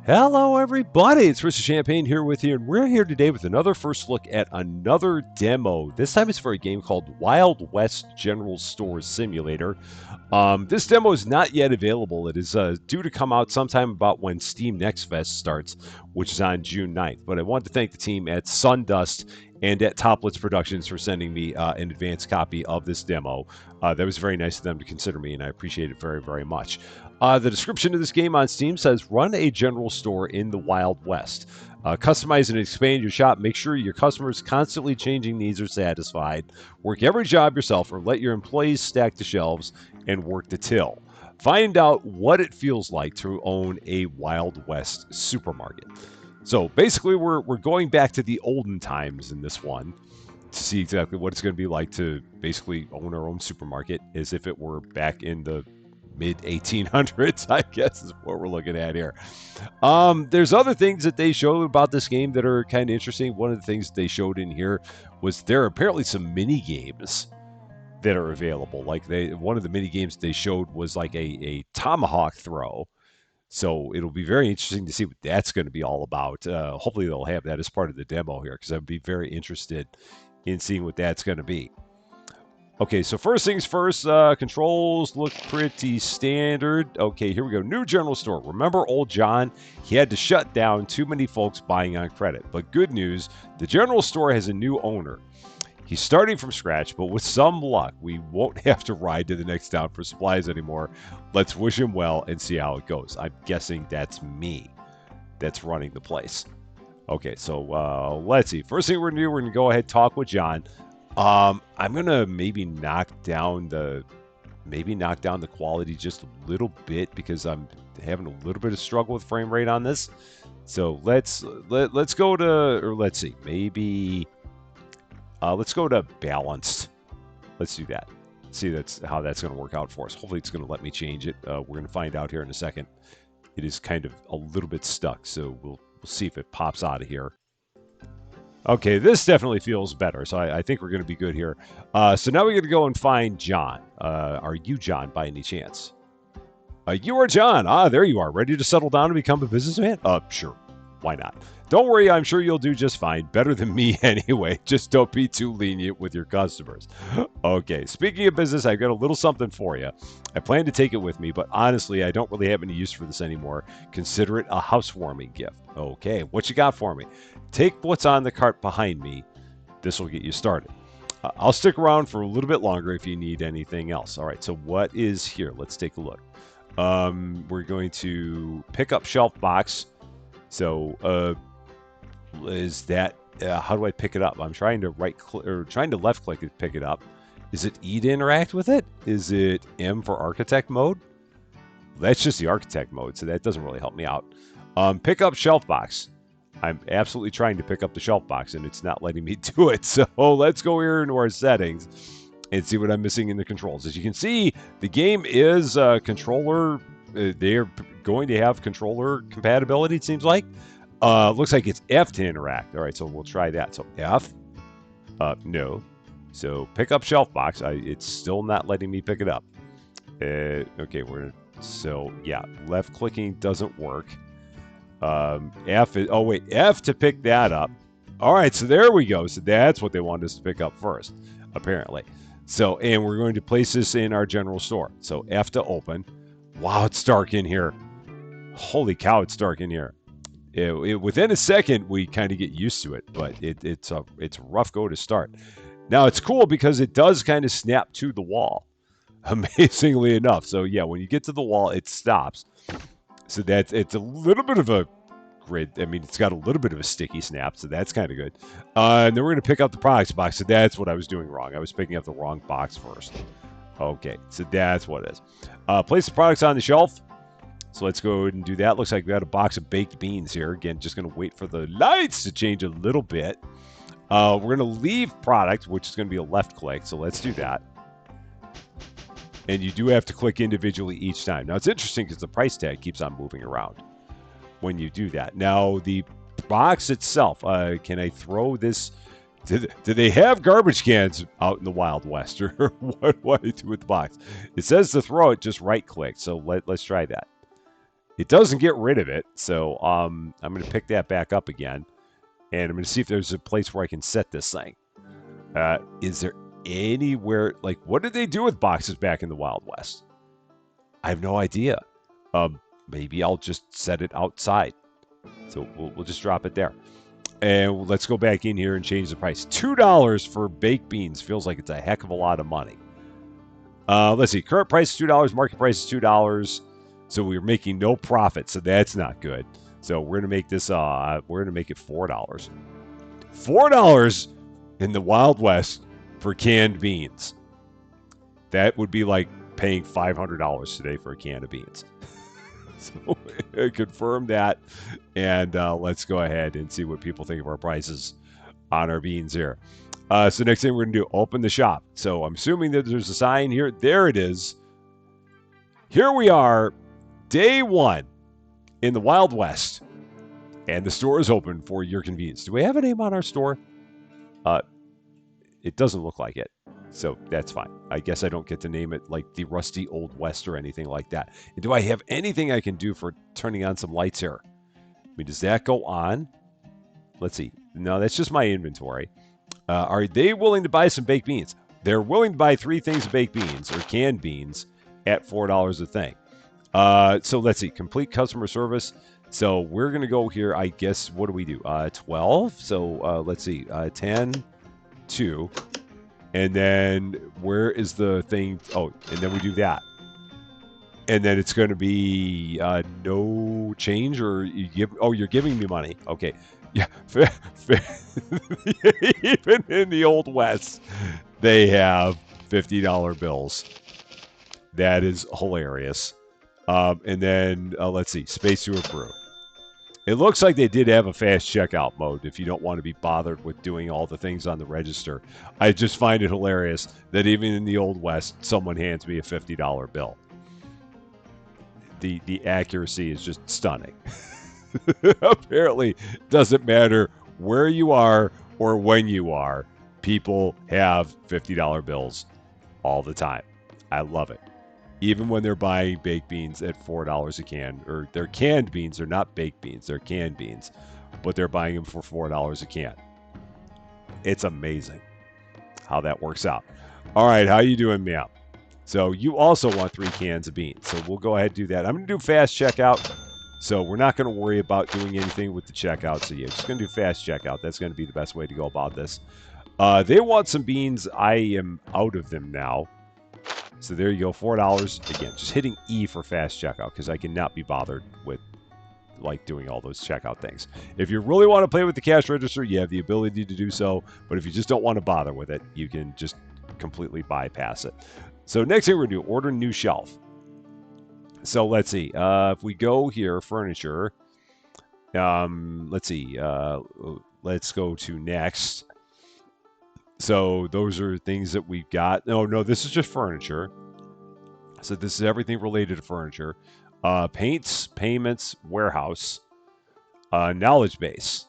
Hello, everybody. It's Mr. Champaign here with you, and we're here today with another first look at another demo. This time it's for a game called Wild West General Store Simulator. This demo is not yet available. It is due to come out sometime about when Steam Next Fest starts, which is on June 9th. But I want to thank the team at SunDust and at Toplitz Productions for sending me an advanced copy of this demo. That was very nice of them to consider me, and I appreciate it very, very much. The description of this game on Steam says, run a general store in the Wild West. Customize and expand your shop. Make sure your customers' constantly changing needs are satisfied. Work every job yourself or let your employees stack the shelves and work the till. Find out what it feels like to own a Wild West supermarket. So basically, we're going back to the olden times in this one to see exactly what it's going to be like to basically own our own supermarket as if it were back in the mid 1800s, I guess is what we're looking at here. There's other things that they showed about this game that are kind of interesting. One of the things they showed in here was there are apparently some mini games that are available. Like one of the mini games they showed was like a tomahawk throw. So it'll be very interesting to see what that's going to be all about. Hopefully they'll have that as part of the demo here because I'd be very interested in seeing what that's going to be. Okay, so first things first, controls look pretty standard. Okay, here we go. New general store. Remember old John? He had to shut down too many folks buying on credit. But good news, the general store has a new owner. He's starting from scratch, but with some luck, we won't have to ride to the next town for supplies anymore. Let's wish him well and see how it goes. I'm guessing that's me that's running the place. Okay, so let's see. First thing we're going to do, we're going to go ahead and talk with John. I'm gonna maybe knock down the quality just a little bit because I'm having a little bit of struggle with frame rate on this. So let's go to, or let's see, maybe let's go to balanced. Let's do that. See how that's going to work out for us. Hopefully it's going to let me change it. We're going to find out here in a second. It is kind of a little bit stuck, so we'll see if it pops out of here. Okay, this definitely feels better, so I think we're going to be good here. So now we're going to go and find John. Are you John by any chance? You are John. Ah, there you are. Ready to settle down and become a businessman? Sure. Why not? Don't worry, I'm sure you'll do just fine. Better than me anyway. Just don't be too lenient with your customers. Okay, speaking of business, I've got a little something for you. I plan to take it with me, but honestly, I don't really have any use for this anymore. Consider it a housewarming gift. Okay, what you got for me? Take what's on the cart behind me. This will get you started. I'll stick around for a little bit longer if you need anything else. All right, so what is here? Let's take a look. We're going to pick up shelf box. So is that how do I pick it up? I'm trying to trying to left click it, pick it up. Is it E to interact with it? Is it M for architect mode? That's just the architect mode, so that doesn't really help me out. Pick up shelf box. I'm absolutely trying to pick up the shelf box, and it's not letting me do it. So let's go here into our settings and see what I'm missing in the controls. As you can see, the game is controller. They're going to have controller compatibility, it seems like. Looks like it's F to interact. All right, so we'll try that. So F. No. So pick up shelf box. It's still not letting me pick it up. Okay, so yeah, left clicking doesn't work. F is, oh wait, F to pick that up. All right, so there we go. So that's what they wanted us to pick up first, apparently. So, and we're going to place this in our general store. So F to open. Wow, it's dark in here. Holy cow, it's dark in here. Within a second, we kind of get used to it, but it's a rough go to start. Now, it's cool because it does kind of snap to the wall, amazingly enough. So yeah, when you get to the wall, it stops. So it's a little bit of a grid. I mean, it's got a little bit of a sticky snap, so that's kind of good. And then we're going to pick up the products box. So that's what I was doing wrong. I was picking up the wrong box first. Okay, so that's what it is. Place the products on the shelf. So let's go ahead and do that. Looks like we got a box of baked beans here. Again, just going to wait for the lights to change a little bit. We're going to leave product, which is going to be a left click. So let's do that. And you do have to click individually each time. Now, it's interesting because the price tag keeps on moving around when you do that. Now, the box itself, can I throw this? Do they have garbage cans out in the Wild West? Or what do I do with the box? It says to throw it, just right-click. So let's try that. It doesn't get rid of it, so I'm going to pick that back up again, and I'm going to see if there's a place where I can set this thing. Is there anywhere, like, what did they do with boxes back in the Wild West? I have no idea. Maybe I'll just set it outside. So we'll just drop it there. And let's go back in here and change the price. $2 for baked beans feels like it's a heck of a lot of money. Let's see. Current price is $2. Market price is $2. So we're making no profit. So that's not good. So we're gonna make this. We're gonna make it $4. $4 in the Wild West for canned beans. That would be like paying $500 today for a can of beans. So confirm that, and let's go ahead and see what people think of our prices on our beans here. So next thing we're going to do, open the shop. So I'm assuming that there's a sign here. There it is. Here we are, day one in the Wild West, and the store is open for your convenience. Do we have a name on our store? It doesn't look like it. So that's fine. I guess I don't get to name it like the Rusty Old West or anything like that. And do I have anything I can do for turning on some lights here? I mean, does that go on? Let's see. No, that's just my inventory. Are they willing to buy some baked beans? They're willing to buy 3 things of baked beans or canned beans at $4 a thing. So let's see. Complete customer service. So we're going to go here, I guess. What do we do? 12. So let's see. 10, 2. And then where is the thing? Oh, and then we do that. And then it's going to be no change, or you give. Oh, you're giving me money. Okay, yeah. Even in the Old West, they have $50 bills. That is hilarious. And then let's see, space to approve. It looks like they did have a fast checkout mode if you don't want to be bothered with doing all the things on the register. I just find it hilarious that even in the Old West, someone hands me a $50 bill. The accuracy is just stunning. Apparently, doesn't matter where you are or when you are, people have $50 bills all the time. I love it. Even when they're buying baked beans at $4 a can, or they're canned beans, they're not baked beans, they're canned beans, but they're buying them for $4 a can. It's amazing how that works out. All right, how you doing, ma'am? So you also want 3 cans of beans, so we'll go ahead and do that. I'm going to do fast checkout, so we're not going to worry about doing anything with the checkout. So you're just going to do fast checkout. That's going to be the best way to go about this. They want some beans. I am out of them now. So there you go, $4. Again, just hitting E for fast checkout because I cannot be bothered with like doing all those checkout things. If you really want to play with the cash register, you have the ability to do so. But if you just don't want to bother with it, you can just completely bypass it. So next thing we're going to do, order new shelf. So let's see. If we go here, furniture. Let's see. Let's go to next. So those are things that we've got. No, this is just furniture. So this is everything related to furniture. Paints, payments, warehouse, knowledge base.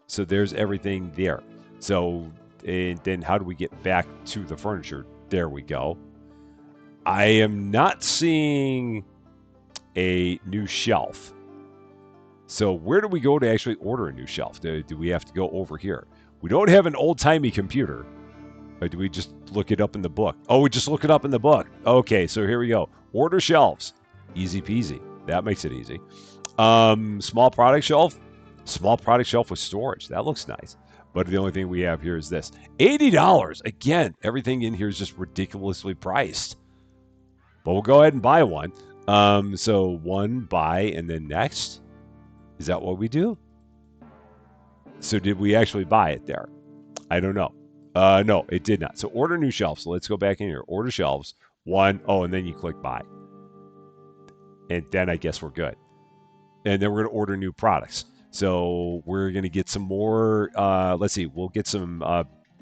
So there's everything there. So, and then how do we get back to the furniture? There we go. I am not seeing a new shelf. So where do we go to actually order a new shelf? Do we have to go over here? We don't have an old-timey computer. Or do we just look it up in the book? Oh, we just look it up in the book. Okay, so here we go. Order shelves. Easy peasy. That makes it easy. Small product shelf. Small product shelf with storage. That looks nice. But the only thing we have here is this. $80. Again, everything in here is just ridiculously priced. But we'll go ahead and buy one. So one, buy, and then next. Is that what we do? So did we actually buy it there? I don't know. No, it did not. So order new shelves. So let's go back in here. Order shelves. One. Oh, and then you click buy. And then I guess we're good. And then we're going to order new products. So we're going to get some more. Let's see. We'll get some.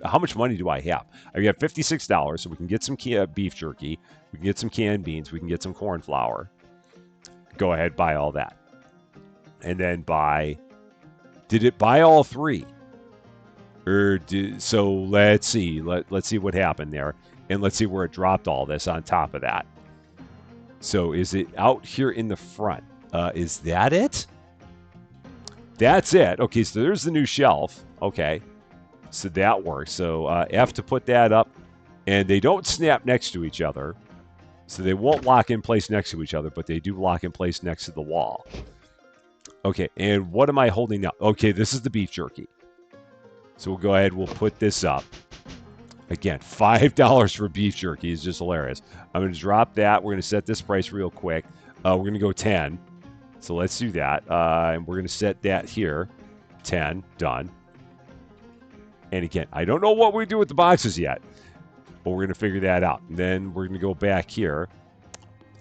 How much money do I have? I got $56. So we can get some beef jerky. We can get some canned beans. We can get some corn flour. Go ahead, buy all that. And then buy. Did it buy all 3? So let's see. Let's see what happened there. And let's see where it dropped all this on top of that. So is it out here in the front? Is that it? That's it. Okay, so there's the new shelf. Okay, so that works. So F to put that up, and they don't snap next to each other, so they won't lock in place next to each other, but they do lock in place next to the wall. Okay, and what am I holding up? Okay, this is the beef jerky. So we'll go ahead, we'll put this up. Again, $5 for beef jerky is just hilarious. I'm going to drop that. We're going to set this price real quick. We're going to go 10. So let's do that. And we're going to set that here. 10. Done. And again, I don't know what we do with the boxes yet, but we're going to figure that out. And then we're going to go back here.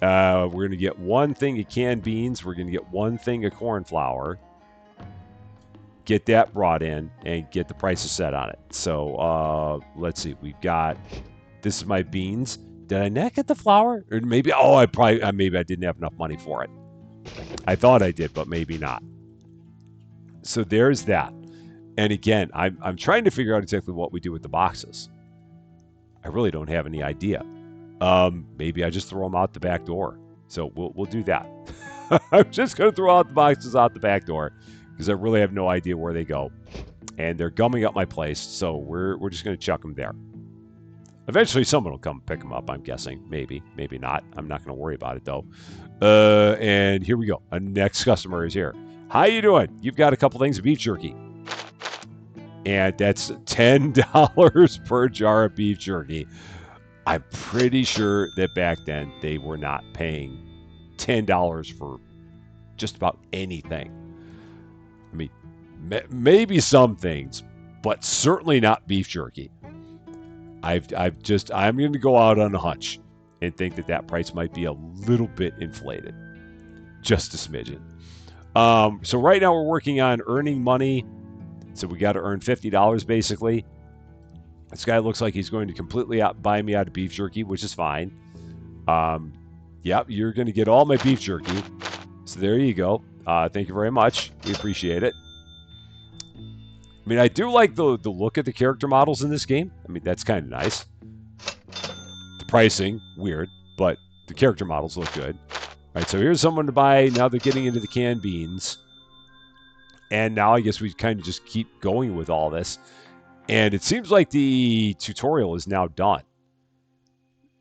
We're going to get one thing of canned beans. We're going to get one thing of corn flour. Get that brought in and get the prices set on it. So let's see. We've got, this is my beans. Did I not get the flour? Or maybe, maybe I didn't have enough money for it. I thought I did, but maybe not. So there's that. And again, I'm trying to figure out exactly what we do with the boxes. I really don't have any idea. Maybe I just throw them out the back door. So we'll do that. I'm just going to throw out the boxes out the back door because I really have no idea where they go. And they're gumming up my place, so we're just going to chuck them there. Eventually someone will come pick them up, I'm guessing. Maybe, maybe not. I'm not going to worry about it, though. And here we go. Our next customer is here. How you doing? You've got a couple things of beef jerky. And that's $10 per jar of beef jerky. I'm pretty sure that back then they were not paying $10 for just about anything. I mean, maybe some things, but certainly not beef jerky. I'm going to go out on a hunch and think that price might be a little bit inflated, just a smidgen. So right now we're working on earning money. So we got to earn $50 basically. This guy looks like he's going to completely buy me out of beef jerky, which is fine. Yep, you're going to get all my beef jerky. So there you go. Thank you very much. We appreciate it. I mean, I do like the look at the character models in this game. I mean, that's kind of nice. The pricing, weird, but the character models look good. All right, so here's someone to buy. Now they're getting into the canned beans. And now I guess we kind of just keep going with all this. And it seems like the tutorial is now done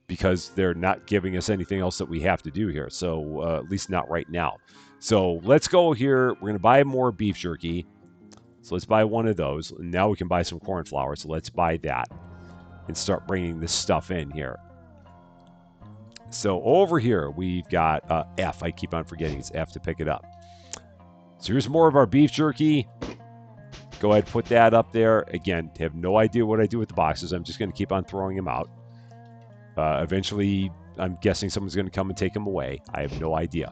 because they're not giving us anything else that we have to do here. So at least not right now. So let's go here. We're going to buy more beef jerky. So let's buy one of those. And now we can buy some corn flour. So let's buy that and start bringing this stuff in here. So over here, we've got F. I keep on forgetting it's F to pick it up. So here's more of our beef jerky. Go ahead, put that up there. Again, have no idea what I do with the boxes. I'm just going to keep on throwing them out. Eventually, I'm guessing someone's going to come and take them away. I have no idea.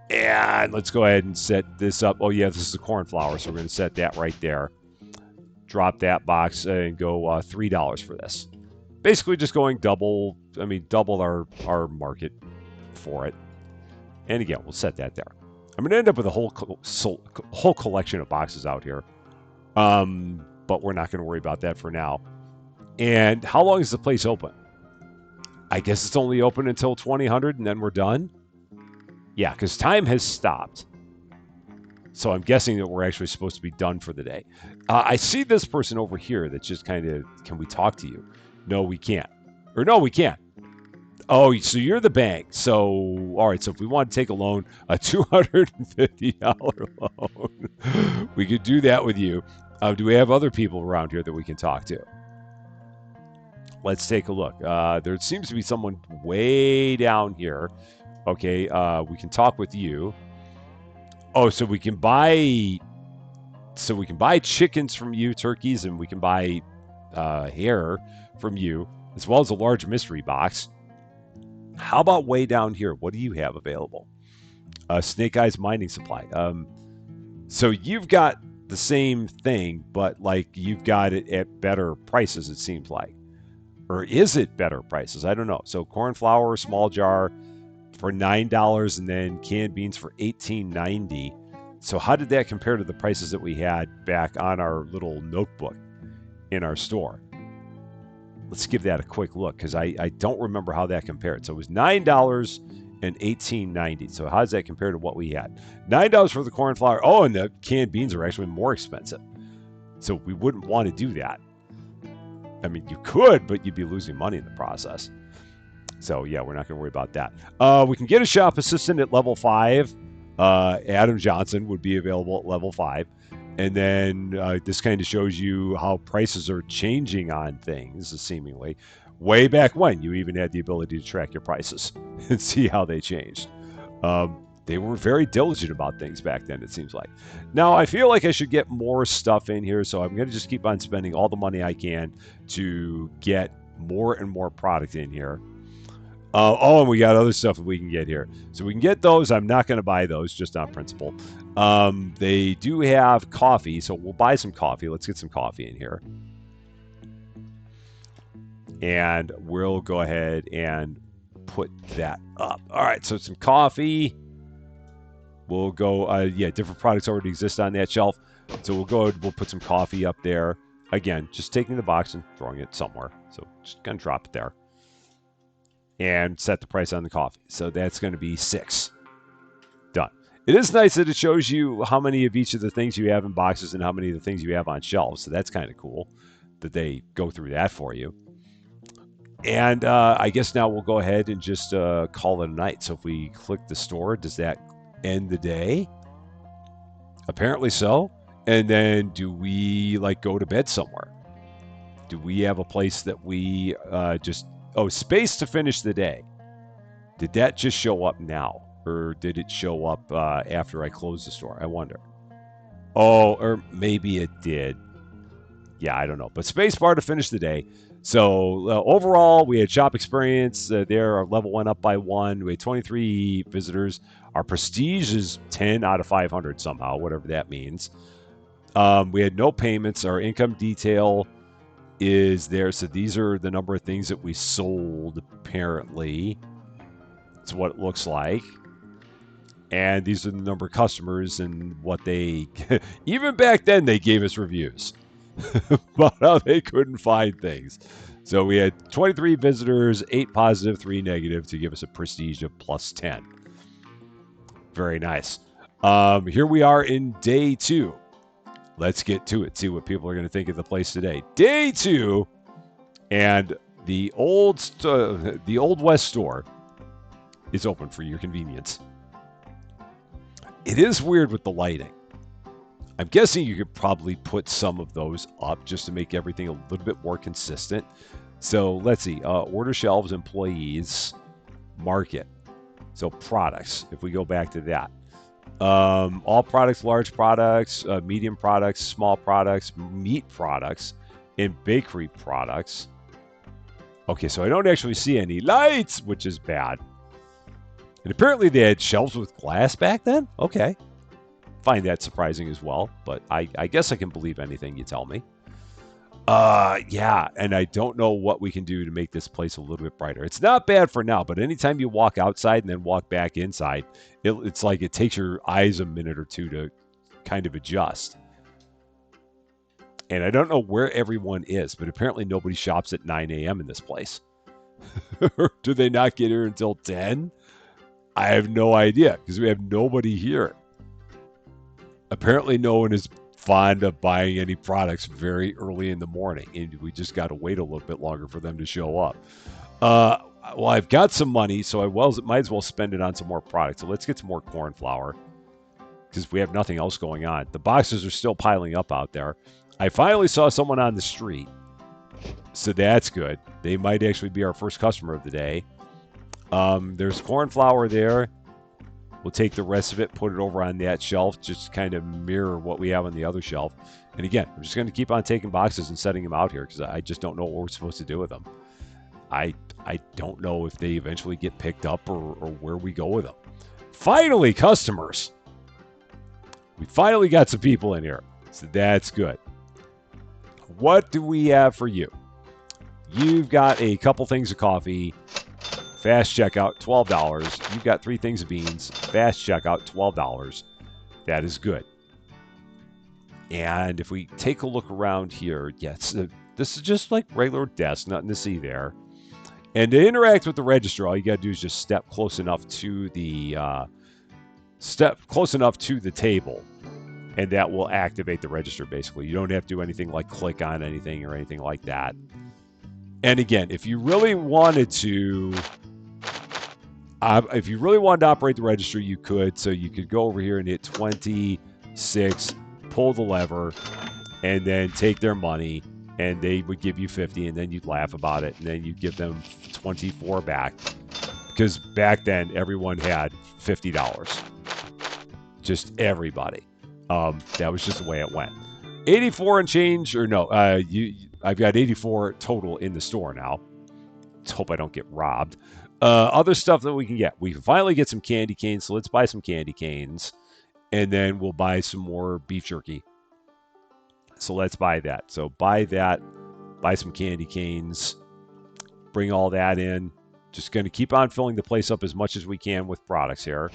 And let's go ahead and set this up. Oh, yeah, this is the corn flour, so we're going to set that right there. Drop that box and go $3 for this. Basically just going double our market for it. And again, we'll set that there. I'm going to end up with a whole collection of boxes out here. But we're not going to worry about that for now. And how long is the place open? I guess it's only open until 2000 and then we're done. Yeah, because time has stopped. So I'm guessing that we're actually supposed to be done for the day. I see this person over here that's just kind of, can we talk to you? No, we can't. Or no, we can't. Oh, so you're the bank. So, all right, so if we want to take a loan, a $250 loan, we could do that with you. Do we have other people around here that we can talk to? Let's take a look. There seems to be someone way down here. Okay, we can talk with you. Oh, so we can buy chickens from you, turkeys, and we can buy hair from you, as well as a large mystery box. How about way down here? What do you have available? Snake Eyes mining supply. So you've got the same thing, but like you've got it at better prices, it seems like. Or is it better prices? I don't know. So corn flour, small jar for $9, and then canned beans for $18.90. So how did that compare to the prices that we had back on our little notebook in our store? Let's give that a quick look because I don't remember how that compared. So it was $9 and $18.90. So how does that compare to what we had? $9 for the corn flour. Oh, and the canned beans are actually more expensive. So we wouldn't want to do that. I mean, you could, but you'd be losing money in the process. So yeah, we're not going to worry about that. We can get a shop assistant at level 5. Adam Johnson would be available at level 5. And then this kind of shows you how prices are changing on things, seemingly. Way back when, you even had the ability to track your prices and see how they changed. They were very diligent about things back then, it seems like. Now, I feel like I should get more stuff in here, so I'm going to just keep on spending all the money I can to get more and more product in here. Oh, and we got other stuff that we can get here. So we can get those. I'm not going to buy those, just on principle. They do have coffee, so we'll buy some coffee. Let's get some coffee in here. And we'll go ahead and put that up. All right, so some coffee. We'll go, yeah, different products already exist on that shelf. So we'll go, we'll put some coffee up there. Again, just taking the box and throwing it somewhere. So just going to drop it there. And set the price on the coffee. So that's going to be 6. Done. It is nice that it shows you how many of each of the things you have in boxes and how many of the things you have on shelves. So that's kind of cool that they go through that for you. And I guess now we'll go ahead and just call it a night. So if we click the store, does that end the day? Apparently so. And then do we go to bed somewhere? Do we have a place that we just... Oh, space to finish the day. Did that just show up now? Or did it show up after I closed the store? I wonder. Oh, or maybe it did. Yeah, I don't know. But space bar to finish the day. So overall, we had shop experience there. Our level went up by 1. We had 23 visitors. Our prestige is 10 out of 500 somehow, whatever that means. We had no payments. Our income detail is there. So these are the number of things that we sold, apparently. That's what it looks like. And these are the number of customers and what they... Even back then, they gave us reviews about how they couldn't find things. So we had 23 visitors, 8 positive, 3 negative to give us a prestige of plus 10. Very nice. Here we are in day 2. Let's get to it. See what people are going to think of the place today. Day 2, and the old West store is open for your convenience. It is weird with the lighting. I'm guessing you could probably put some of those up just to make everything a little bit more consistent. So let's see. Order shelves, employees, market. So products, if we go back to that. All products, large products, medium products, small products, meat products, and bakery products. Okay, so I don't actually see any lights, which is bad. And apparently they had shelves with glass back then? Okay. Find that surprising as well, but I guess I can believe anything you tell me. Yeah, and I don't know what we can do to make this place a little bit brighter. It's not bad for now, but anytime you walk outside and then walk back inside, it's like it takes your eyes a minute or two to kind of adjust. And I don't know where everyone is, but apparently nobody shops at 9 a.m. in this place. Do they not get here until 10? I have no idea, because we have nobody here. Apparently no one is fond of buying any products very early in the morning, and we just got to wait a little bit longer for them to show up. Well, I've got some money, so I might as well spend it on some more products. So let's get some more corn flour, because we have nothing else going on. The boxes are still piling up out there. I finally saw someone on the street, so that's good. They might actually be our first customer of the day. There's corn flour there. We'll take the rest of it, put it over on that shelf, just kind of mirror what we have on the other shelf. And again, I'm just going to keep on taking boxes and setting them out here because I just don't know what we're supposed to do with them. I don't know if they eventually get picked up or where we go with them. Finally, customers. We finally got some people in here, so that's good. What do we have for you? You've got a couple things of coffee. Fast checkout, $12. You've got 3 things of beans. Fast checkout, $12. That is good. And if we take a look around here, yes, this is just like regular desk, nothing to see there. And to interact with the register, all you got to do is just step close enough to the table, and that will activate the register. Basically, you don't have to do anything like click on anything or anything like that. And again, if you really wanted to operate the register, you could. So you could go over here and hit 26, pull the lever, and then take their money, and they would give you 50, and then you'd laugh about it, and then you'd give them 24 back, because back then everyone had $50. Just everybody. That was just the way it went. 84 and change, or no, I've got 84 total in the store now. Let's hope I don't get robbed. Other stuff that we can get. We can finally get some candy canes, so let's buy some candy canes, and then we'll buy some more beef jerky. So let's buy that. So buy that, buy some candy canes, bring all that in. Just going to keep on filling the place up as much as we can with products here.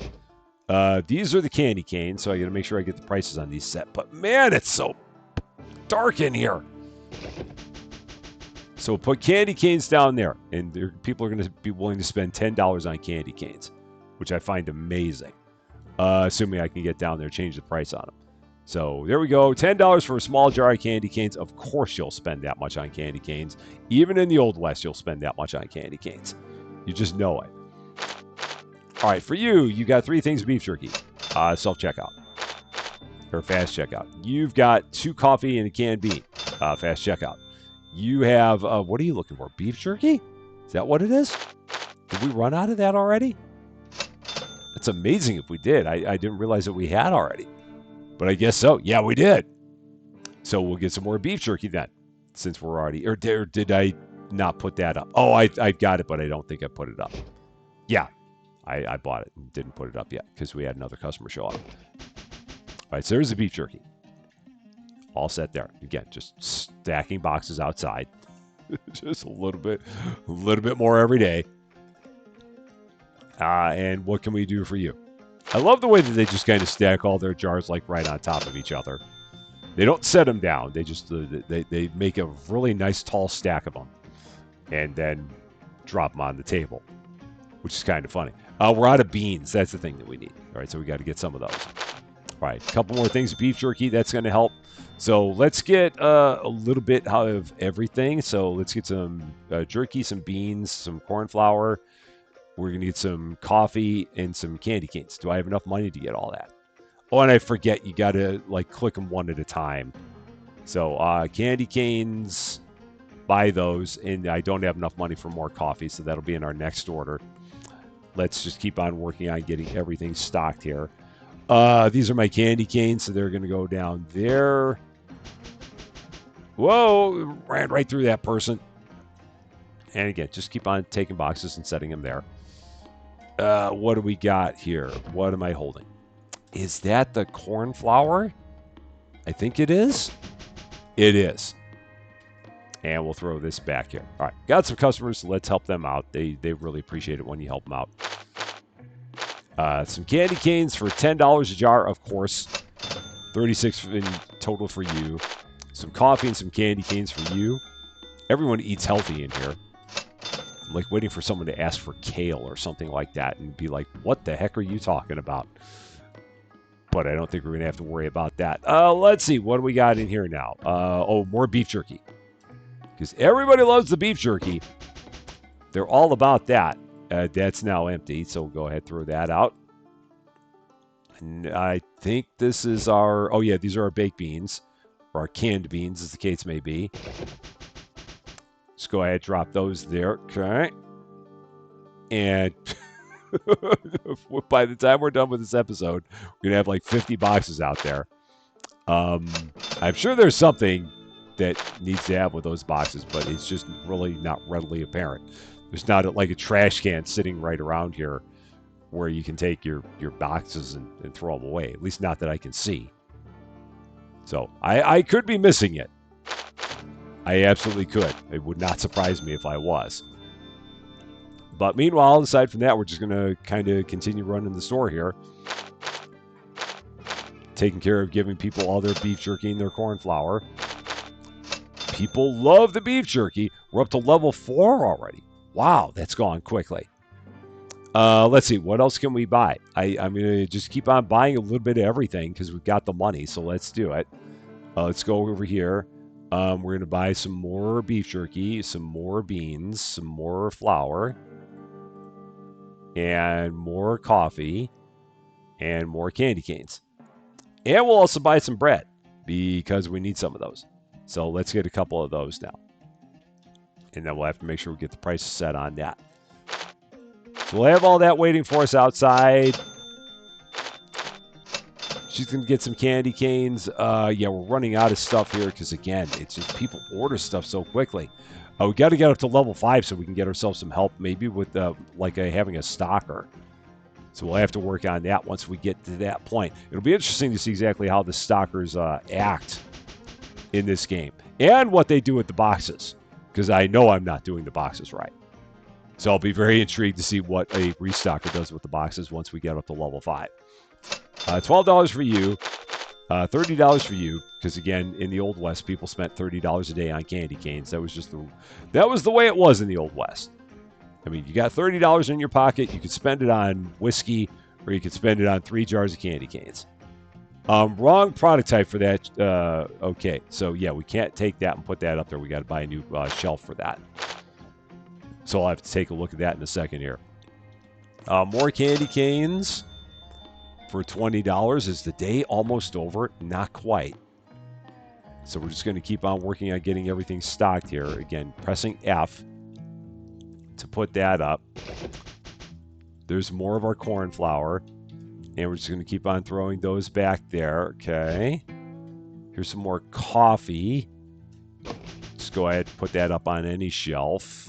These are the candy canes, so I got to make sure I get the prices on these set. But man, it's so dark in here. So we'll put candy canes down there, and people are going to be willing to spend $10 on candy canes, which I find amazing. Assuming I can get down there, change the price on them. So there we go, $10 for a small jar of candy canes. Of course you'll spend that much on candy canes. Even in the Old West, you'll spend that much on candy canes. You just know it. All right, for you, you got 3 things of beef jerky. Self-checkout. Or fast checkout. You've got 2 coffee and a canned bean. Fast checkout. You have, what are you looking for? Beef jerky? Is that what it is? Did we run out of that already? That's amazing if we did. I didn't realize that we had already. But I guess so. Yeah, we did. So we'll get some more beef jerky then, since we're already... Or did I not put that up? Oh, I got it, but I don't think I put it up. Yeah, I bought it and didn't put it up yet because we had another customer show up. All right, so there's the beef jerky. All set there. Again, just stacking boxes outside. Just a little bit more every day. And what can we do for you? I love the way that they just kind of stack all their jars like right on top of each other. They don't set them down. They just they make a really nice tall stack of them, and then drop them on the table, which is kind of funny. We're out of beans. That's the thing that we need. All right, so we got to get some of those. All right, a couple more things. Beef jerky. That's going to help. So let's get a little bit out of everything. So let's get some jerky, some beans, some corn flour. We're going to need some coffee and some candy canes. Do I have enough money to get all that? Oh, and I forget, you got to like click them one at a time. So candy canes, buy those. And I don't have enough money for more coffee, so that'll be in our next order. Let's just keep on working on getting everything stocked here. These are my candy canes, so they're going to go down there. Whoa, ran right through that person. And again, just keep on taking boxes and setting them there. What do we got here? What am I holding? Is that the corn flour? I think it is. It is. And we'll throw this back here. All right, got some customers. So let's help them out. They really appreciate it when you help them out. Some candy canes for $10 a jar, of course. 36 in total for you. Some coffee and some candy canes for you. Everyone eats healthy in here. I'm like waiting for someone to ask for kale or something like that and be like, what the heck are you talking about? But I don't think we're going to have to worry about that. Let's see. What do we got in here now? Oh, more beef jerky. Because everybody loves the beef jerky. They're all about that. That's now empty, so we'll go ahead and throw that out. And I think this is our... Oh, yeah, these are our baked beans. Or our canned beans, as the case may be. Let's go ahead and drop those there. Okay. And by the time we're done with this episode, we're going to have like 50 boxes out there. I'm sure there's something that needs to have with those boxes, but it's just really not readily apparent. There's not like a trash can sitting right around here where you can take your boxes and throw them away. At least not that I can see. So I could be missing it. I absolutely could. It would not surprise me if I was. But meanwhile, aside from that, we're just going to kind of continue running the store here. Taking care of giving people all their beef jerky and their corn flour. People love the beef jerky. We're up to level 4 already. Wow, that's gone quickly. Let's see, what else can we buy? I'm going to just keep on buying a little bit of everything because we've got the money, so let's do it. Let's go over here. We're going to buy some more beef jerky, some more beans, some more flour, and more coffee, and more candy canes. And we'll also buy some bread because we need some of those. So let's get a couple of those now. And then we'll have to make sure we get the price set on that. So we'll have all that waiting for us outside. She's going to get some candy canes. Yeah, we're running out of stuff here because, again, it's just people order stuff so quickly. We got to get up to level 5 so we can get ourselves some help, maybe with having a stalker. So we'll have to work on that once we get to that point. It'll be interesting to see exactly how the stalkers act in this game and what they do with the boxes, because I know I'm not doing the boxes right. So I'll be very intrigued to see what a restocker does with the boxes once we get up to level 5. $12 for you, $30 for you, because again, in the Old West, people spent $30 a day on candy canes. That was the way it was in the Old West. I mean, you got $30 in your pocket, you could spend it on whiskey, or you could spend it on 3 jars of candy canes. Wrong product type for that. Okay, so yeah, we can't take that and put that up there. We got to buy a new shelf for that. So I'll have to take a look at that in a second here. More candy canes for $20. Is the day almost over? Not quite. So we're just going to keep on working on getting everything stocked here. Again, pressing F to put that up. There's more of our corn flour. And we're just going to keep on throwing those back there. Okay. Here's some more coffee. Just go ahead and put that up on any shelf.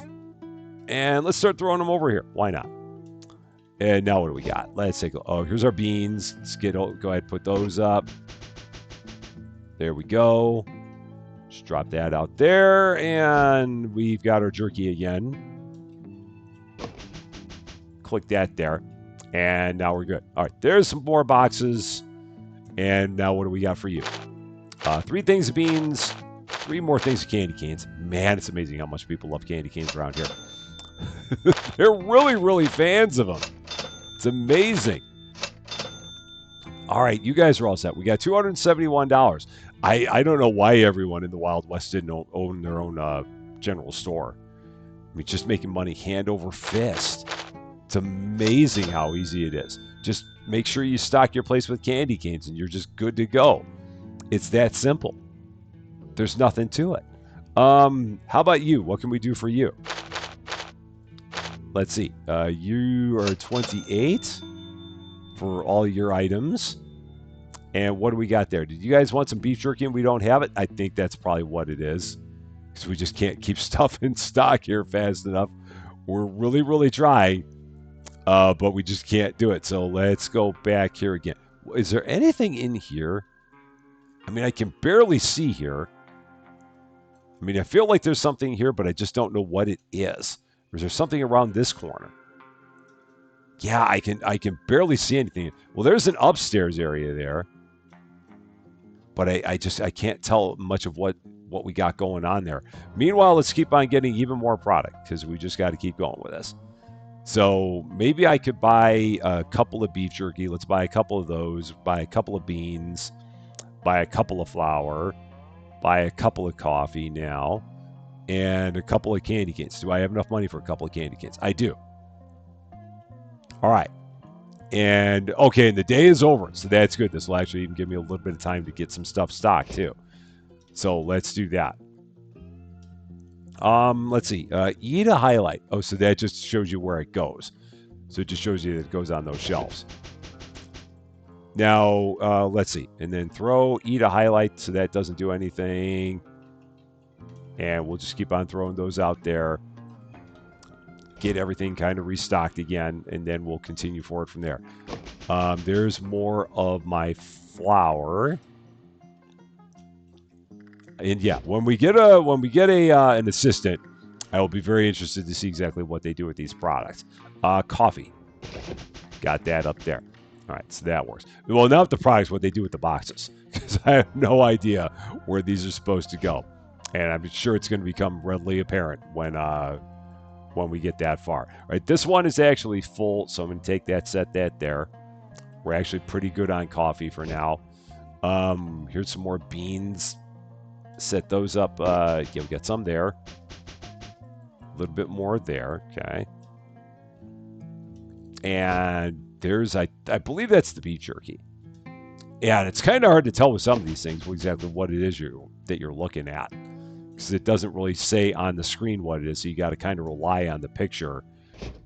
And let's start throwing them over here. Why not? And now what do we got? Let's take a look. Oh, here's our beans. Let's go ahead and put those up. There we go. Just drop that out there. And we've got our jerky again. Click that there. And now we're good. All right, there's some more boxes. And now what do we got for you? 3 things of beans, 3 more things of candy canes. Man, it's amazing how much people love candy canes around here. They're really, really fans of them. It's amazing. All right, you guys are all set. We got $271. I don't know why everyone in the Wild West didn't own their own general store. I mean, just making money hand over fist. It's amazing how easy it is. Just make sure you stock your place with candy canes and you're just good to go. It's that simple. There's nothing to it. How about you? What can we do for you? Let's see. You are 28 for all your items. And what do we got there? Did you guys want some beef jerky and we don't have it? I think that's probably what it is. Because we just can't keep stuff in stock here fast enough. We're really, really trying. But we just can't do it. So let's go back here again. Is there anything in here? I mean, I can barely see here. I mean, I feel like there's something here, but I just don't know what it is. Or is there something around this corner? Yeah, I can barely see anything. Well, there's an upstairs area there. But I can't tell much of what we got going on there. Meanwhile, let's keep on getting even more product because we just got to keep going with this. So maybe I could buy a couple of beef jerky. Let's buy a couple of those. Buy a couple of beans. Buy a couple of flour. Buy a couple of coffee now. And a couple of candy canes. Do I have enough money for a couple of candy canes? I do. All right. And, okay, and the day is over. So that's good. This will actually even give me a little bit of time to get some stuff stocked, too. So let's do that. Let's see. Eat a highlight. Oh, so that just shows you where it goes. So it just shows you that it goes on those shelves. Now, let's see. And then eat a highlight, so that doesn't do anything. And we'll just keep on throwing those out there. Get everything kind of restocked again, and then we'll continue forward from there. There's more of my flour. And yeah, when we get an assistant, I will be very interested to see exactly what they do with these products. Coffee. Got that up there. All right, so that works. Well, not the products, what they do with the boxes, because I have no idea where these are supposed to go. And I'm sure it's going to become readily apparent when when we get that far. All right, this one is actually full, so I'm going to take that, set that there. We're actually pretty good on coffee for now. Here's some more beans. Set those up. You'll get some there. A little bit more there. Okay. And there's, I believe that's the beef jerky. Yeah, and it's kind of hard to tell with some of these things exactly what it is that you're looking at, because it doesn't really say on the screen what it is. So you got to kind of rely on the picture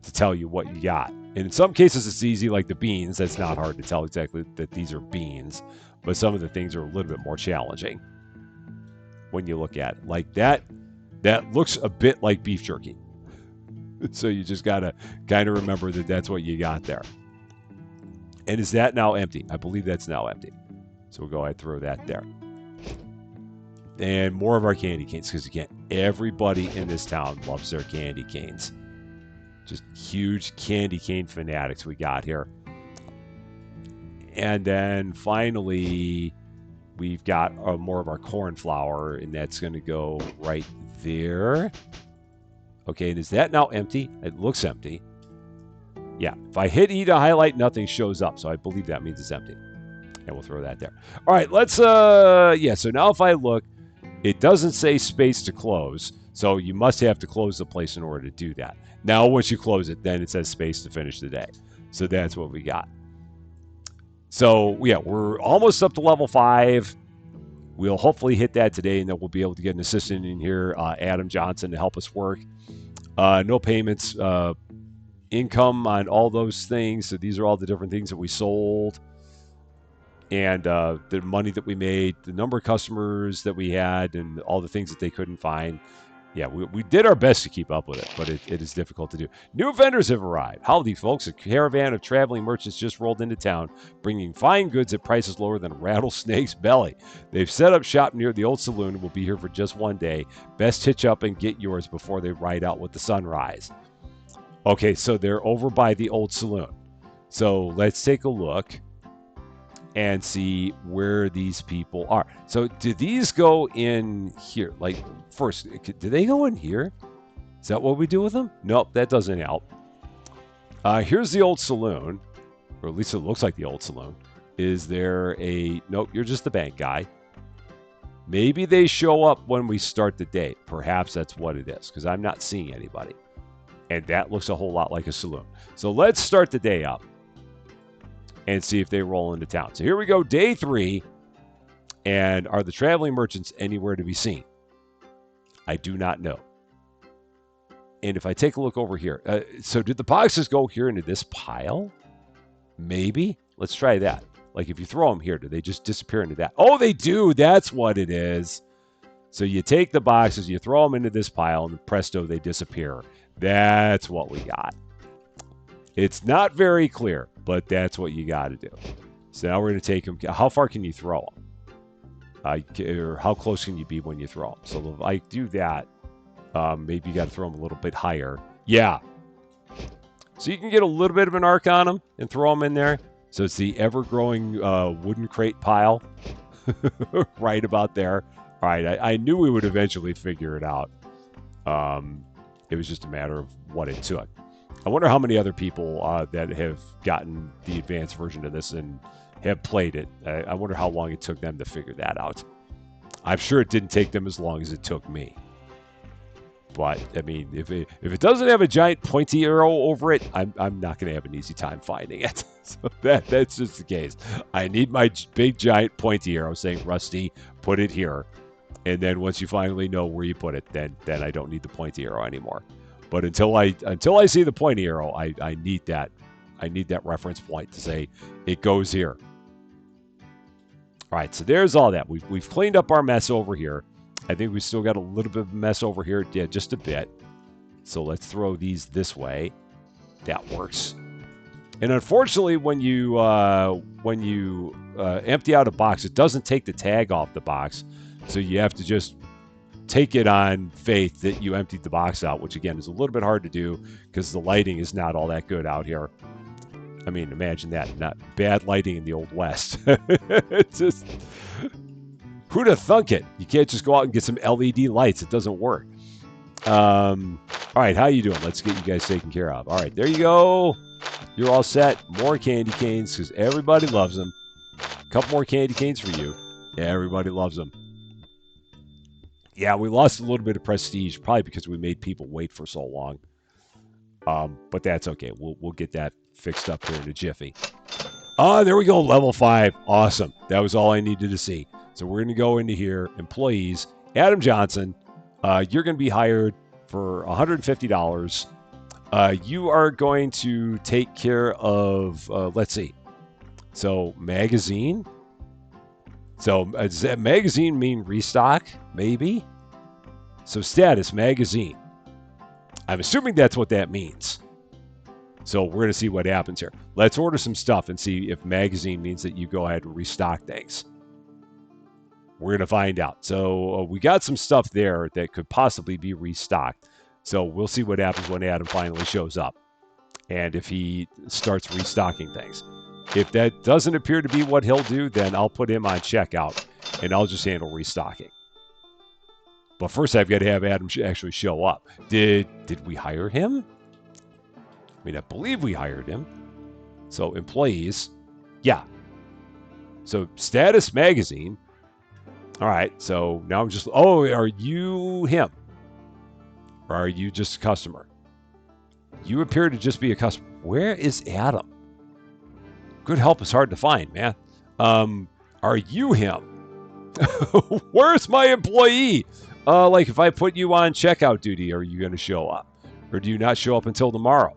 to tell you what you got. And in some cases, it's easy, like the beans. That's not hard to tell exactly that these are beans. But some of the things are a little bit more challenging when you look at it. Like that looks a bit like beef jerky. So you just got to kind of remember that that's what you got there. And is that now empty? I believe that's now empty. So we'll go ahead and throw that there. And more of our candy canes, because again, everybody in this town loves their candy canes. Just huge candy cane fanatics we got here. And then finally, we've got more of our corn flour, and that's going to go right there. Okay, and is that now empty? It looks empty. Yeah, if I hit E to highlight, nothing shows up, so I believe that means it's empty. And we'll throw that there. All right, let's, yeah, so now if I look, it doesn't say space to close, so you must have to close the place in order to do that. Now, once you close it, then it says space to finish the day. So that's what we got. So, yeah, we're almost up to level 5. We'll hopefully hit that today, and then we'll be able to get an assistant in here, Adam Johnson, to help us work. No payments, income on all those things. So these are all the different things that we sold. And the money that we made, the number of customers that we had, and all the things that they couldn't find. Yeah, we did our best to keep up with it, but it is difficult to do. New vendors have arrived. Howdy, folks. A caravan of traveling merchants just rolled into town, bringing fine goods at prices lower than a rattlesnake's belly. They've set up shop near the old saloon and will be here for just one day. Best hitch up and get yours before they ride out with the sunrise. Okay, so they're over by the old saloon. So let's take a look and see where these people are. So do these go in here? Like, first, do they go in here? Is that what we do with them? Nope, that doesn't help. Here's the old saloon, or at least it looks like the old saloon. Is there a... Nope, you're just the bank guy. Maybe they show up when we start the day. Perhaps that's what it is, because I'm not seeing anybody. And that looks a whole lot like a saloon. So let's start the day up and see if they roll into town. So here we go, day 3. And are the traveling merchants anywhere to be seen? I do not know. And if I take a look over here, so did the boxes go here into this pile? Maybe. Let's try that. Like if you throw them here, do they just disappear into that? Oh, they do. That's what it is. So you take the boxes, you throw them into this pile, and presto, they disappear. That's what we got. It's not very clear, but that's what you got to do. So now we're going to take them. How far can you throw them? Or how close can you be when you throw them? So if I do that, maybe you got to throw them a little bit higher. Yeah. So you can get a little bit of an arc on them and throw them in there. So it's the ever-growing wooden crate pile right about there. All right, I knew we would eventually figure it out. It was just a matter of what it took. I wonder how many other people that have gotten the advanced version of this and have played it. I wonder how long it took them to figure that out. I'm sure it didn't take them as long as it took me. But, I mean, if it doesn't have a giant pointy arrow over it, I'm not going to have an easy time finding it. So that's just the case. I need my big, giant pointy arrow saying, Rusty, put it here. And then once you finally know where you put it, then I don't need the pointy arrow anymore. But until I see the pointy arrow, I need that reference point to say it goes here. All right, so there's all that. We've cleaned up our mess over here. I think we still got a little bit of mess over here. Yeah, just a bit. So let's throw these this way. That works. And unfortunately, when you empty out a box, it doesn't take the tag off the box. So you have to just take it on faith that you emptied the box out, which again is a little bit hard to do because the lighting is not all that good out here. I mean, imagine that. Not bad lighting in the Old West. It's just... Who'd have thunk it? You can't just go out and get some LED lights. It doesn't work. All right, how you doing? Let's get you guys taken care of. All right, there you go. You're all set. More candy canes because everybody loves them. A couple more candy canes for you. Yeah, everybody loves them. Yeah, we lost a little bit of prestige, probably because we made people wait for so long. But that's okay. We'll get that fixed up here in a jiffy. There we go. Level 5. Awesome. That was all I needed to see. So we're going to go into here. Employees. Adam Johnson. You're going to be hired for $150. You are going to take care of, let's see. So magazine. So does that magazine mean restock? Maybe. So status magazine. I'm assuming that's what that means. So we're going to see what happens here. Let's order some stuff and see if magazine means that you go ahead and restock things. We're going to find out. So we got some stuff there that could possibly be restocked. So we'll see what happens when Adam finally shows up and if he starts restocking things. If that doesn't appear to be what he'll do, then I'll put him on checkout and I'll just handle restocking. But first, I've got to have Adam actually show up. Did we hire him? I mean, I believe we hired him. So employees, yeah. So status magazine. All right. So now I'm just. Oh, are you him? Or are you just a customer? You appear to just be a customer. Where is Adam? Good help is hard to find, man. Are you him? Where's my employee? Like if I put you on checkout duty, are you going to show up? Or do you not show up until tomorrow?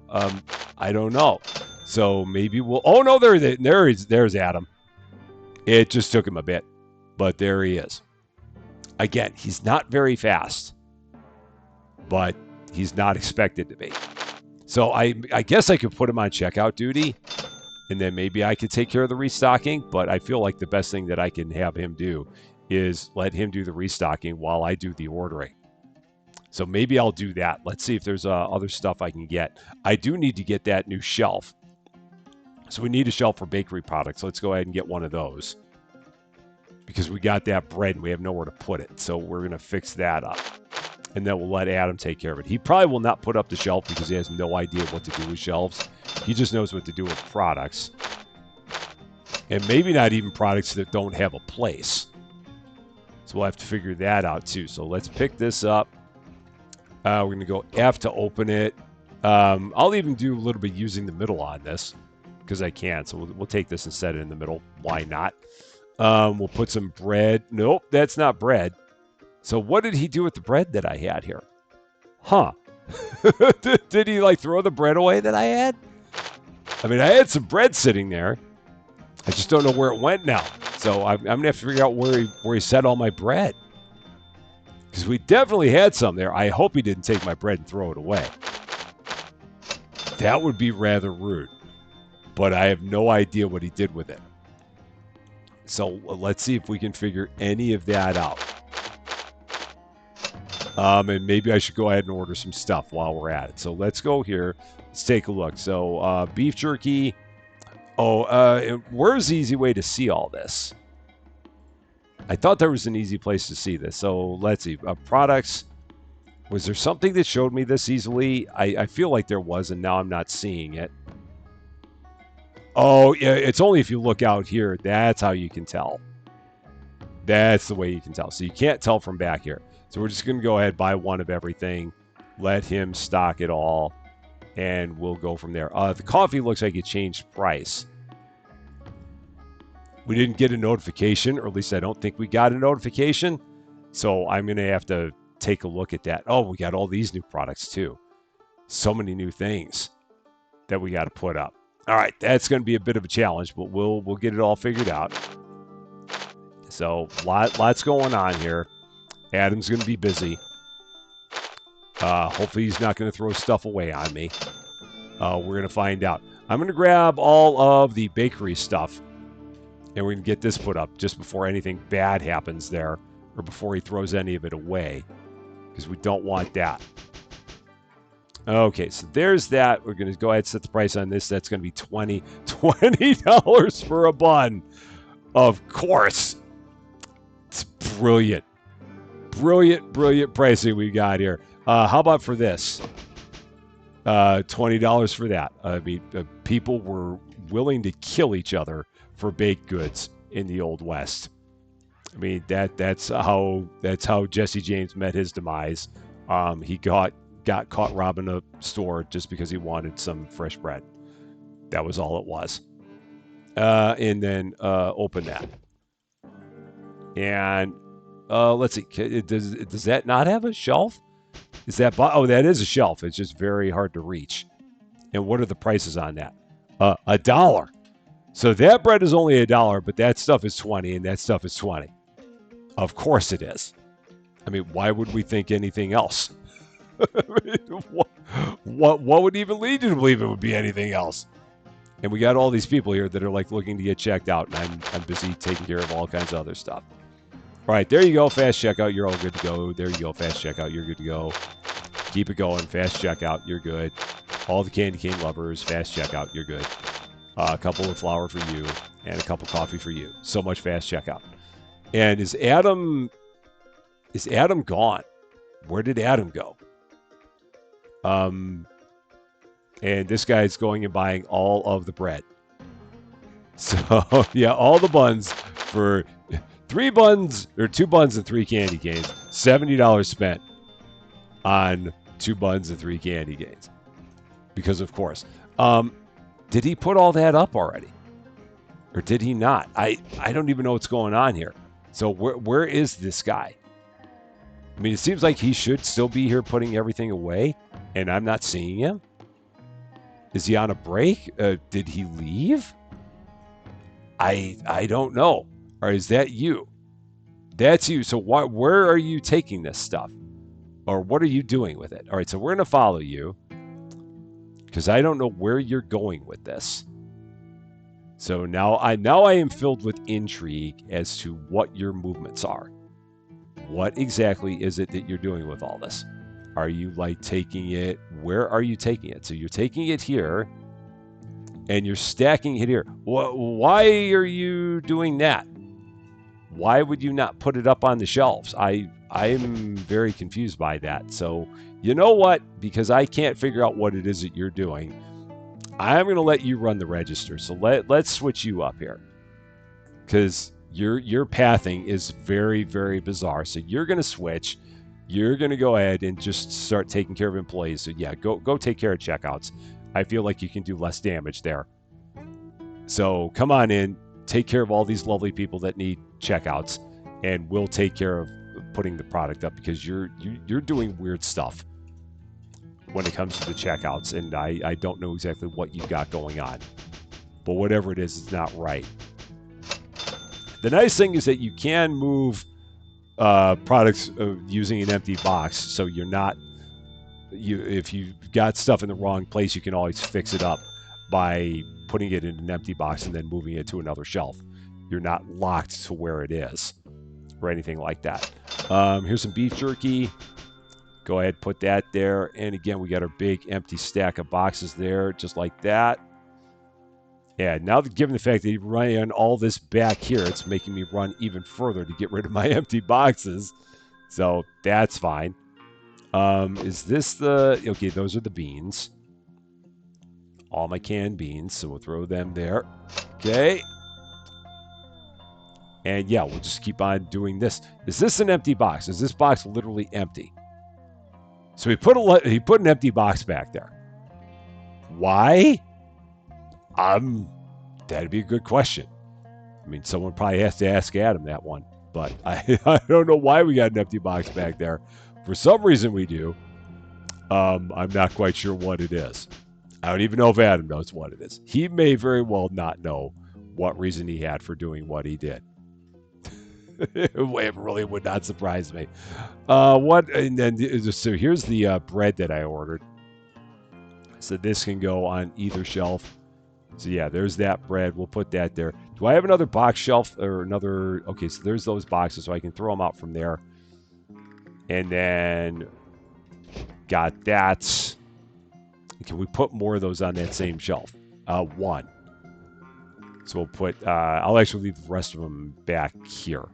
I don't know. So maybe we'll... Oh, no, there's Adam. It just took him a bit. But there he is. Again, he's not very fast. But he's not expected to be. So I guess I could put him on checkout duty. And then maybe I could take care of the restocking. But I feel like the best thing that I can have him do is let him do the restocking while I do the ordering. So maybe I'll do that. Let's see if there's other stuff I can get. I do need to get that new shelf. So we need a shelf for bakery products. Let's go ahead and get one of those. Because we got that bread and we have nowhere to put it. So we're going to fix that up. And then we'll let Adam take care of it. He probably will not put up the shelf because he has no idea what to do with shelves. He just knows what to do with products. And maybe not even products that don't have a place. So we'll have to figure that out too. So let's pick this up. We're going to go F to open it. I'll even do a little bit using the middle on this because I can. So we'll take this and set it in the middle. Why not? We'll put some bread. Nope, that's not bread. So what did he do with the bread that I had here? Huh. Did he like throw the bread away that I had? I mean, I had some bread sitting there. I just don't know where it went now. So I'm going to have to figure out where he set all my bread. Because we definitely had some there. I hope he didn't take my bread and throw it away. That would be rather rude. But I have no idea what he did with it. So let's see if we can figure any of that out. And maybe I should go ahead and order some stuff while we're at it. So let's go here. Let's take a look. So beef jerky. Oh, where's the easy way to see all this? I thought there was an easy place to see this. So let's see. Products. Was there something that showed me this easily? I feel like there was, and now I'm not seeing it. Oh, yeah, it's only if you look out here. That's how you can tell. That's the way you can tell. So you can't tell from back here. So we're just going to go ahead, buy one of everything. Let him stock it all. And we'll go from there. The coffee looks like it changed price. We didn't get a notification, or at least I don't think we got a notification. So I'm going to have to take a look at that. Oh, we got all these new products too. So many new things that we got to put up. All right, that's going to be a bit of a challenge, but we'll get it all figured out. So lots going on here. Adam's going to be busy. Hopefully he's not going to throw stuff away on me. We're going to find out. I'm going to grab all of the bakery stuff, and we're going to get this put up just before anything bad happens there, or before he throws any of it away, because we don't want that. Okay, so there's that. We're going to go ahead and set the price on this. That's going to be $20 for a bun. Of course. It's brilliant. Brilliant pricing we got here. How about for this? $20 for that. I mean, people were willing to kill each other for baked goods in the Old West. I mean, that's how Jesse James met his demise. He got caught robbing a store just because he wanted some fresh bread. That was all it was. And then open that. And let's see. Does that not have a shelf? Is that oh, that is a shelf. It's just very hard to reach. And what are the prices on that? $1. So that bread is only $1, but that stuff is 20, and that stuff is 20. Of course it is. I mean, why would we think anything else? what would even lead you to believe it would be anything else? And we got all these people here that are like looking to get checked out, and I'm busy taking care of all kinds of other stuff. All right, there you go. Fast checkout. You're all good to go. There you go. Fast checkout. You're good to go. Keep it going. Fast checkout. You're good. All the candy cane lovers. Fast checkout. You're good. A couple of flour for you and a cup of coffee for you. So much fast checkout. And is Adam gone? Where did Adam go? And this guy's going and buying all of the bread. So yeah, all the buns for 3 buns or 2 buns and 3 candy canes. $70 spent on 2 buns and 3 candy canes. Because of course. Did he put all that up already? Or did he not? I don't even know what's going on here. So where is this guy? I mean, it seems like he should still be here putting everything away, and I'm not seeing him. Is he on a break? Did he leave? I don't know. Or is that you? That's you. So where are you taking this stuff? Or what are you doing with it? All right, so we're going to follow you. Because I don't know where you're going with this. So now I am filled with intrigue as to what your movements are. What exactly is it that you're doing with all this? Are you like taking it? Where are you taking it? So you're taking it here, and you're stacking it here. Why are you doing that? Why would you not put it up on the shelves? I'm very confused by that. So you know what? Because I can't figure out what it is that you're doing, I'm going to let you run the register. So let's switch you up here, because your pathing is very, very bizarre. So you're going to switch. You're going to go ahead and just start taking care of employees. So yeah, go take care of checkouts. I feel like you can do less damage there. So come on in, take care of all these lovely people that need checkouts, and we'll take care of putting the product up, because you're doing weird stuff when it comes to the checkouts, and I don't know exactly what you've got going on. But whatever it is, it's not right. The nice thing is that you can move products using an empty box, so you're not if you've got stuff in the wrong place, you can always fix it up by putting it in an empty box and then moving it to another shelf. You're not locked to where it is or anything like that. Here's some beef jerky. Go ahead, put that there. And again, we got our big empty stack of boxes there, just like that. Yeah, now that given the fact that you ran all this back here, it's making me run even further to get rid of my empty boxes. So that's fine. Is this the... Okay, those are the beans. All my canned beans, so we'll throw them there. Okay. And yeah, we'll just keep on doing this. Is this an empty box? Is this box literally empty? So he put an empty box back there. Why? That'd be a good question. I mean, someone probably has to ask Adam that one. But I don't know why we got an empty box back there. For some reason we do. I'm not quite sure what it is. I don't even know if Adam knows what it is. He may very well not know what reason he had for doing what he did. It really would not surprise me. And then so here's the bread that I ordered. So this can go on either shelf. So yeah, there's that bread. We'll put that there. Do I have another box shelf or another? Okay, so there's those boxes, so I can throw them out from there. And then got that. Can we put more of those on that same shelf? One. So we'll put, I'll actually leave the rest of them back here,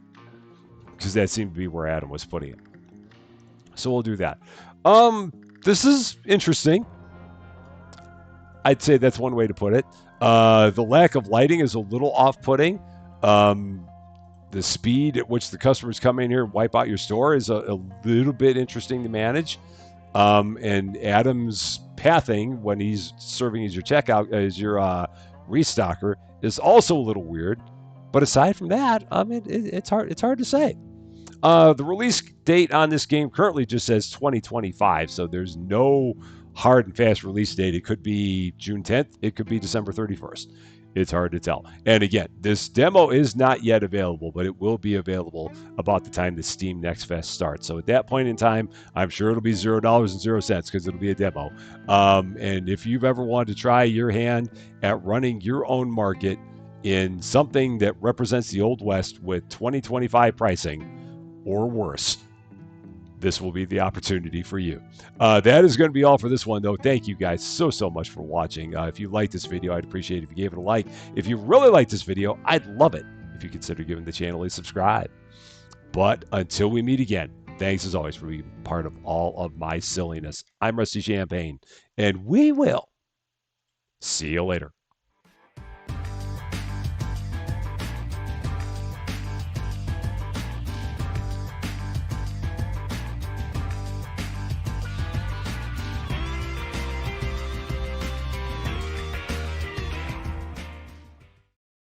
because that seemed to be where Adam was putting it. So we'll do that. This is interesting. I'd say that's one way to put it. The lack of lighting is a little off-putting. Um, the speed at which the customers come in here and wipe out your store is a little bit interesting to manage. And Adam's pathing when he's serving as your checkout, as your restocker, is also a little weird. But aside from that, I mean, it's hard. It's hard to say. The release date on this game currently just says 2025, so there's no hard and fast release date. It could be June 10th, it could be December 31st. It's hard to tell. And again, this demo is not yet available, but it will be available about the time the Steam Next Fest starts. So at that point in time, I'm sure it'll be $0 because it'll be a demo. And if you've ever wanted to try your hand at running your own market in something that represents the Old West with 2025 pricing, or worse, this will be the opportunity for you. That is going to be all for this one, though. Thank you guys so much for watching. If you liked this video, I'd appreciate it if you gave it a like. If you really liked this video, I'd love it if you consider giving the channel a subscribe. But until we meet again, thanks as always for being part of all of my silliness. I'm Rusty Champagne, and we will see you later.